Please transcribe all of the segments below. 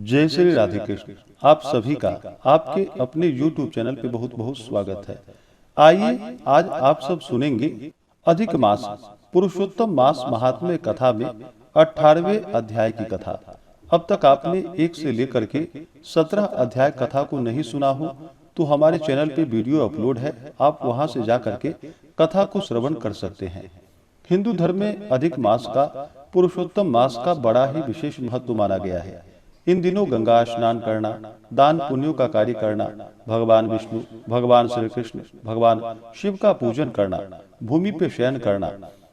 जय श्री राधे कृष्ण। आप सभी का आपके अपने YouTube चैनल पे बहुत बहुत स्वागत है। आइए आज आप सब सुनेंगे अधिक मास पुरुषोत्तम मास महात्म्य कथा में 18वें अध्याय की कथा। अब तक आपने 1 से लेकर के 17 अध्याय कथा को नहीं सुना हो तो हमारे चैनल पे वीडियो अपलोड है, आप वहां से जा करके कथा को श्रवण कर सकते हैं। हिंदू धर्म में अधिक मास का पुरुषोत्तम मास का बड़ा ही विशेष महत्व माना गया है। इन दिनों गंगा स्नान करना, दान पुण्यों का कार्य करना, भगवान विष्णु, भगवान श्री कृष्ण, भगवान शिव का पूजन करना, भूमि पे शयन करना,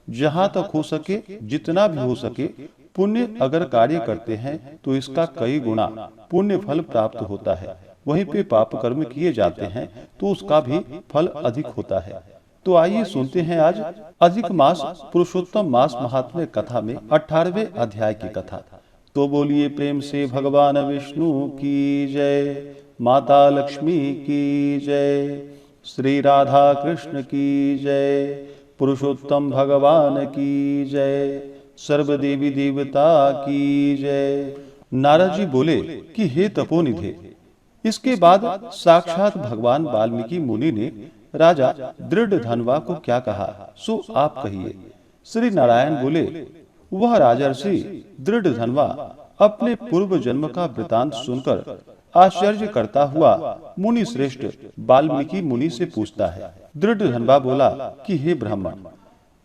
जहाँ तक हो सके जितना भी हो सके पुण्य अगर कार्य करते हैं तो इसका कई गुना पुण्य फल प्राप्त होता है। वहीं पे पाप कर्म किए जाते हैं तो उसका भी फल अधिक होता है। तो आइए सुनते हैं आज अधिक मास पुरुषोत्तम मास महात्म्य कथा में 18वें अध्याय की कथा। तो बोलिए प्रेम से भगवान विष्णु की जय, माता लक्ष्मी की जय, श्री राधा कृष्ण की जय, पुरुषोत्तम भगवान की जय, सर्व देवी देवता की जय। नारद जी बोले कि हे तपोनिधे। इसके बाद साक्षात भगवान वाल्मीकि मुनि ने राजा दृढ़धनवा को क्या कहा सो आप कहिए। श्री नारायण बोले, वह राजर्षि दृढ़धनवा अपने पूर्व जन्म का वृतांत सुनकर आश्चर्य करता हुआ मुनि श्रेष्ठ वाल्मीकि मुनि से पूछता है। दृढ़धनवा बोला कि हे ब्राह्मण,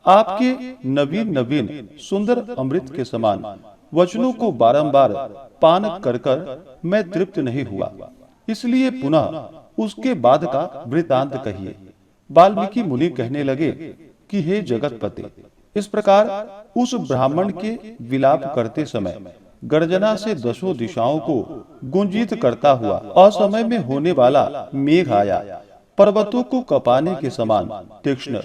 आपके नवीन नवीन सुंदर अमृत के समान वचनों को बारंबार पान कर कर मैं तृप्त नहीं हुआ, इसलिए पुनः उसके बाद का वृतांत कहिए। वाल्मीकि मुनि कहने लगे कि हे जगतपते, इस प्रकार उस ब्राह्मण के विलाप करते समय गर्जना से 10 दिशाओं को गुंजित करता हुआ असमय में होने वाला मेघ आया, पर्वतों को कपाने के समान तीक्ष्ण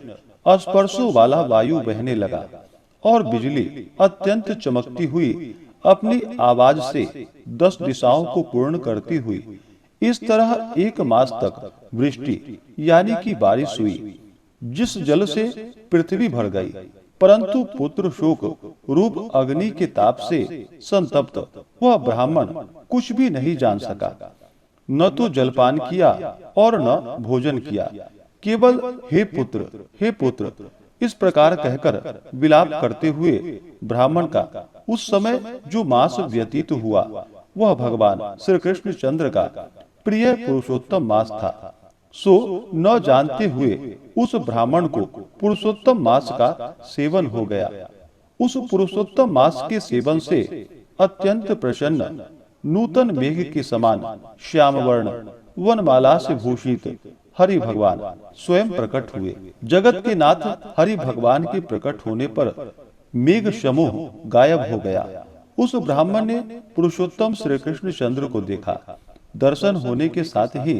स्पर्शों वाला वायु बहने लगा और बिजली अत्यंत चमकती हुई अपनी आवाज से 10 दिशाओं को पूर्ण करती हुई इस तरह 1 मास तक वृष्टि यानी कि बारिश हुई, जिस जल से पृथ्वी भर गई। परंतु पुत्र शोक रूप अग्नि के ताप से संतप्त वह ब्राह्मण कुछ भी नहीं जान सका, न तो जलपान किया और न भोजन किया, केवल हे पुत्र, हे पुत्र इस प्रकार कहकर विलाप करते हुए ब्राह्मण का उस समय जो मास व्यतीत हुआ वह भगवान श्री कृष्ण चंद्र का प्रिय पुरुषोत्तम मास था। सो न जानते हुए उस ब्राह्मण को पुरुषोत्तम मास का सेवन हो गया। उस पुरुषोत्तम मास के सेवन से अत्यंत प्रसन्न नूतन मेघ के समान श्याम वर्ण वनमाला से भूषित हरि भगवान स्वयं प्रकट हुए। जगत के नाथ हरि भगवान के प्रकट होने पर मेघ समूह गायब हो गया। उस ब्राह्मण ने पुरुषोत्तम श्री कृष्ण चंद्र को देखा। दर्शन होने के साथ ही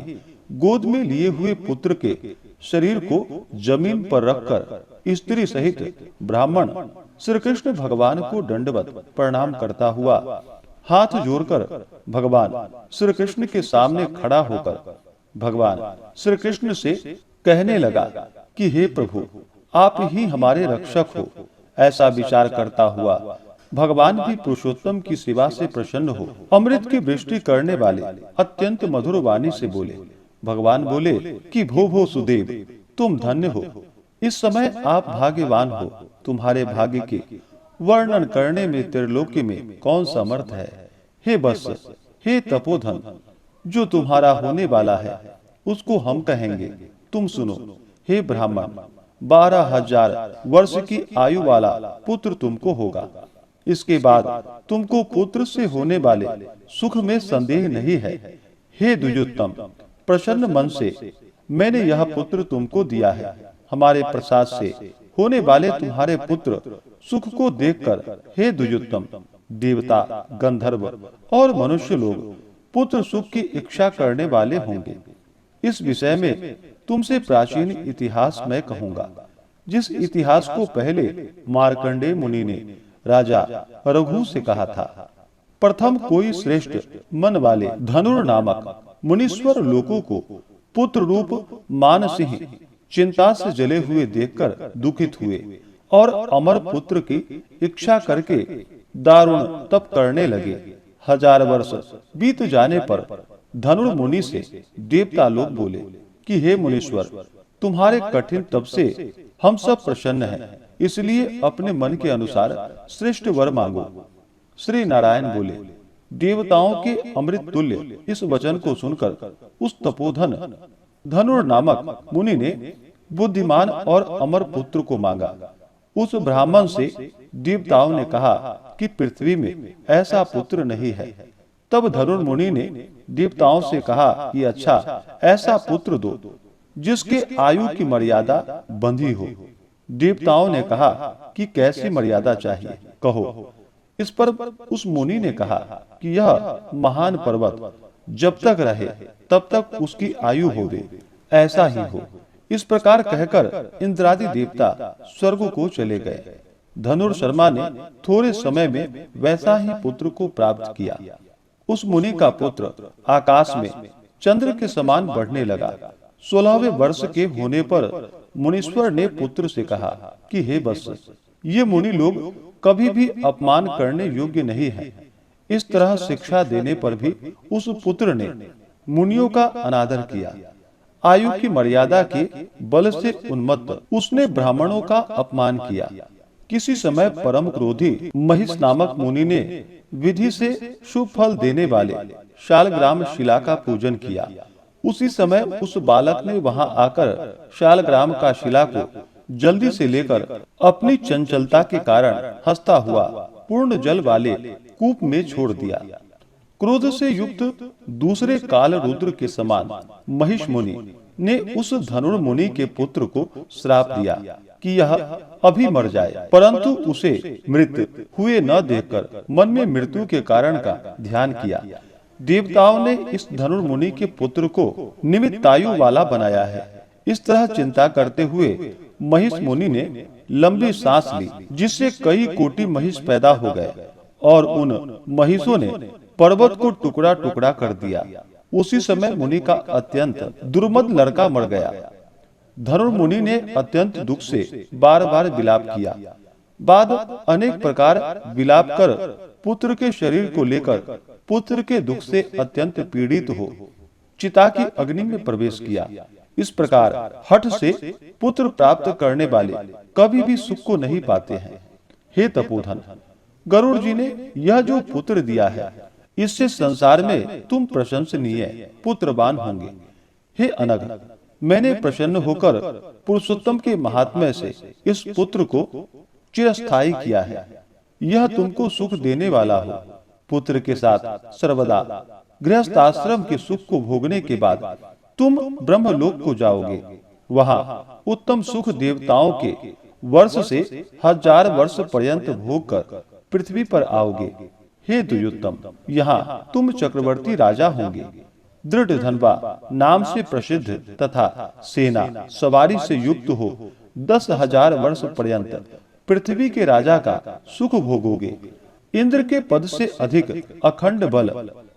गोद में लिए हुए पुत्र के शरीर को जमीन पर रखकर स्त्री सहित ब्राह्मण श्री कृष्ण भगवान को दंडवत प्रणाम करता हुआ हाथ जोड़कर भगवान श्री कृष्ण के सामने खड़ा होकर भगवान श्री कृष्ण से कहने लगा कि हे प्रभु, आप ही हमारे रक्षक हो। ऐसा विचार करता हुआ भगवान भी पुरुषोत्तम की सेवा से प्रसन्न हो अमृत की वृष्टि करने वाले अत्यंत मधुर वाणी से बोले। भगवान बोले कि भो सुदेव, तुम धन्य हो। इस समय आप भाग्यवान हो। तुम्हारे भाग्य के वर्णन करने में त्रिलोकी में कौन समर्थ है। हे बस, हे तपोधन, जो तुम्हारा होने वाला है उसको हम कहेंगे, तुम सुनो। हे ब्राह्मण, 12,000 वर्ष की आयु वाला पुत्र तुमको होगा। इसके बाद तुमको पुत्र से होने वाले सुख में संदेह नहीं है। हे द्विजोत्तम, प्रसन्न मन से मैंने यह पुत्र तुमको दिया है। हमारे प्रसाद से होने वाले तुम्हारे पुत्र सुख को देखकर हे द्विजोत्तम, देवता, गंधर्व और मनुष्य लोग पुत्र सुख की इच्छा करने वाले होंगे। इस विषय में तुमसे प्राचीन इतिहास मैं कहूंगा, जिस इतिहास को पहले मार्कंडेय मुनि ने राजा रघु से कहा था। प्रथम कोई श्रेष्ठ मन वाले धनुर नामक मुनीश्वर लोगों को पुत्र रूप मानसिंह चिंता से जले हुए देखकर दुखित हुए और अमर पुत्र की इच्छा करके दारुण तप करने लगे। 1000 वर्ष बीत जाने पर धनुर्मुनि से देवता लोग बोले कि हे मुनीश्वर, तुम्हारे कठिन तप से हम सब प्रसन्न हैं, इसलिए अपने मन के अनुसार श्रेष्ठ वर मांगो। श्री नारायण बोले, देवताओं के अमृत तुल्य इस वचन को सुनकर उस तपोधन धनुर नामक मुनि ने बुद्धिमान और अमर पुत्र को मांगा। उस ब्राह्मण से देवताओं ने कहा कि पृथ्वी में ऐसा पुत्र नहीं है। तब धनुर मुनि ने देवताओं से कहा कि अच्छा, ऐसा पुत्र दो जिसके आयु की मर्यादा बंधी हो। देवताओं ने कहा कि कैसी मर्यादा चाहिए, कहो। इस पर उस मुनि ने कहा कि यह महान पर्वत जब तक रहे तब तक उसकी आयु होवे, ऐसा ही हो। इस प्रकार कहकर इंद्रादि देवता स्वर्ग को चले गए। धनुर्शर्मा ने थोड़े समय में वैसा ही पुत्र को प्राप्त किया। उस मुनि का पुत्र आकाश में चंद्र के समान बढ़ने लगा। 16वें वर्ष के होने पर मुनीश्वर ने पुत्र से कहा कि हे वत्स, ये मुनि लोग कभी भी अपमान करने योग्य नहीं हैं। इस तरह शिक्षा देने पर भी उस पुत्र ने मुनियों का अनादर किया। आयु की मर्यादा के बल से उन्मत्त उसने ब्राह्मणों का अपमान किया। किसी समय परम क्रोधी महिष नामक मुनि ने विधि से शुभ फल देने वाले शालग्राम शिला का पूजन किया। उसी समय उस बालक ने वहां आकर शालग्राम का शिला को जल्दी से लेकर अपनी चंचलता के कारण हंसता हुआ पूर्ण जल वाले कूप में छोड़ दिया। क्रोध से युक्त दूसरे काल रुद्र के समान महिष मुनि ने उस धनुर मुनि के पुत्र को श्राप दिया कि यह अभी मर जाए, परंतु उसे मृत हुए न देखकर मन में मृत्यु के कारण का ध्यान किया। देवताओं ने इस धनुर मुनि के पुत्र को निमित्तायु वाला बनाया है। इस तरह चिंता करते हुए महिष मुनि ने लंबी सांस ली, जिससे कई कोटि महिष पैदा हो गए और उन महिषों ने पर्वत को टुकड़ा टुकड़ा कर दिया। उसी समय मुनि का अत्यंत दुर्मद लड़का मर गया। धनुर मुनि ने अत्यंत दुख से बार बार विलाप किया। बाद अनेक प्रकार विलाप कर पुत्र के शरीर को लेकर पुत्र के दुख से अत्यंत पीड़ित हो चिता की अग्नि में प्रवेश किया। इस प्रकार हठ से पुत्र प्राप्त करने वाले कभी भी सुख को नहीं पाते हैं। हे तपोधन, गरुड़ जी ने यह जो पुत्र दिया है, इससे संसार में तुम प्रशंसनीय पुत्रवान होंगे। हे अनघ, मैंने प्रसन्न होकर पुरुषोत्तम के महात्म्य से इस पुत्र को चिरस्थायी किया है। यह तुमको सुख देने वाला हो। पुत्र के साथ सर्वदा गृहस्थाश्रम के सुख को भोगने के बाद तुम ब्रह्मलोक को जाओगे। वहां उत्तम सुख देवताओं के वर्ष से 1000 वर्ष पर्यंत भोग कर पृथ्वी पर आओगे। हे द्युत्तम, यहाँ तुम चक्रवर्ती राजा होंगे। दृढ़ धनवा नाम से प्रसिद्ध तथा सेना सवारी से युक्त हो 10,000 वर्ष पर्यंत पृथ्वी के राजा का सुख भोगोगे। इंद्र के पद से अधिक अखंड बल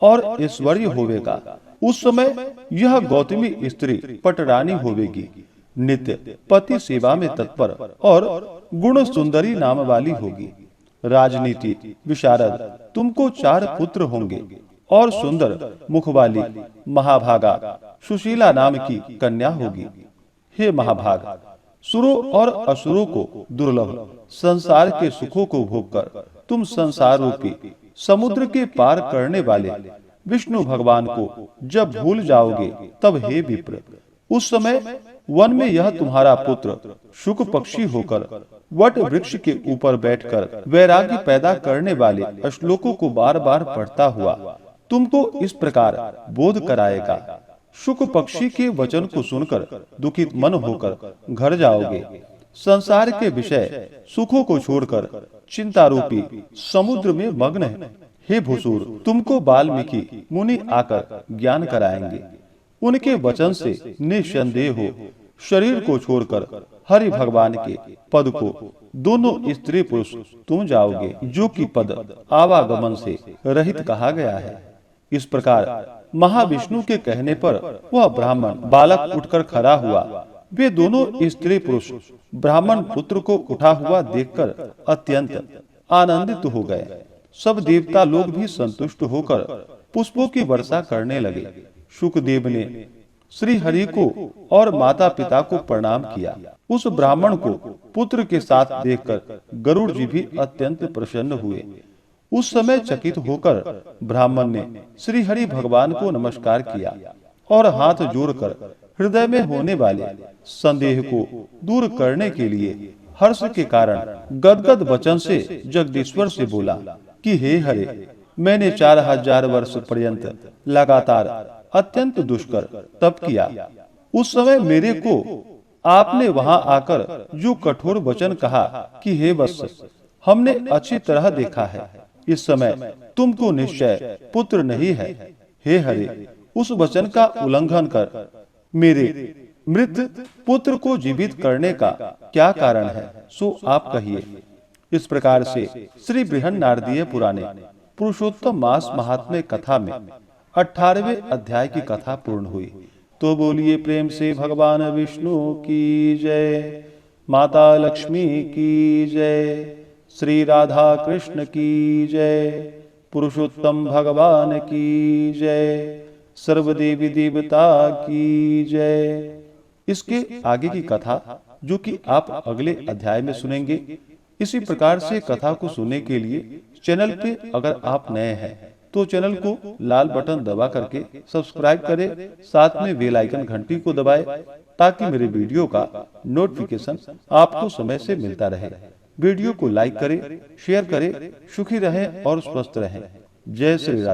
और ऐश्वर्य होवेगा। उस समय यह गौतमी स्त्री पटरानी होवेगी। नित्य पति सेवा में तत्पर और गुण सुंदरी नाम वाली होगी। राजनीति विशारद तुमको 4 पुत्र होंगे और सुंदर मुख वाली महाभागा सुशीला नाम की कन्या होगी। हे महाभाग, सुरों और असुरों को दुर्लभ संसार के सुखों को भोगकर तुम संसार रूपी समुद्र के पार करने वाले विष्णु भगवान को जब भूल जाओगे, तब हे विप्र, उस समय वन में यह तुम्हारा पुत्र शुक पक्षी होकर वट वृक्ष के ऊपर बैठकर वैराग्य पैदा करने वाले श्लोकों को बार बार पढ़ता हुआ तुमको इस प्रकार बोध कराएगा। शुक पक्षी के वचन को सुनकर दुखित मन होकर घर जाओगे। संसार के विषय सुखों को छोड़कर चिंता रूपी समुद्र में मग्न है। हे भूसुर, तुमको वाल्मीकि मुनि आकर ज्ञान कराएंगे। उनके वचन से निसंदेह हो शरीर को छोड़कर हरि भगवान के पद को दोनों स्त्री पुरुष तुम जाओगे, जो कि पद आवागमन से रहित कहा गया है। इस प्रकार महाविष्णु के कहने पर वह ब्राह्मण बालक उठकर खड़ा हुआ। वे दोनों स्त्री पुरुष ब्राह्मण पुत्र को उठा हुआ देखकर अत्यंत आनंदित हो गए। सब देवता लोग भी संतुष्ट होकर पुष्पों की वर्षा करने लगे। शुकदेव ने श्री हरि को और माता पिता को प्रणाम किया। उस ब्राह्मण को पुत्र के साथ देखकर गरुड़ जी भी अत्यंत प्रसन्न हुए। उस समय चकित होकर ब्राह्मण ने श्री हरि भगवान को नमस्कार किया और हाथ जोड़कर हृदय में होने वाले संदेह को दूर करने के लिए हर्ष के कारण गदगद वचन से जगदीश्वर से बोला कि हे हरे, मैंने 4000 वर्ष पर्यंत लगातार अत्यंत दुष्कर तप किया। उस समय मेरे को आपने वहां आकर जो कठोर वचन कहा कि हे वत्स, हमने अच्छी तरह देखा है, इस समय तुमको निश्चय पुत्र नहीं है। हे हरे, उस वचन का उल्लंघन कर मेरे मृत पुत्र को जीवित करने का क्या कारण है, सो आप कहिए। इस प्रकार से श्री बृहन्नारदीय पुराणे पुरुषोत्तम मास महात्म्य कथा में 18वें अध्याय की कथा पूर्ण हुई। तो बोलिए प्रेम से भगवान विष्णु की जय, माता लक्ष्मी की जय, श्री राधा कृष्ण की जय, पुरुषोत्तम भगवान की जय, सर्वदेवी देवता की जय। इसके आगे की कथा जो कि आप अगले अध्याय में सुनेंगे। इसी प्रकार से कथा को सुनने के लिए चैनल पे अगर आप नए हैं तो चैनल को लाल बटन दबा करके सब्सक्राइब करें, साथ में बेल आइकन घंटी को दबाएं ताकि मेरे वीडियो का नोटिफिकेशन आपको समय से मिलता रहे। वीडियो को लाइक करें, शेयर करें। सुखी रहें और स्वस्थ रहें। जय श्री राधे।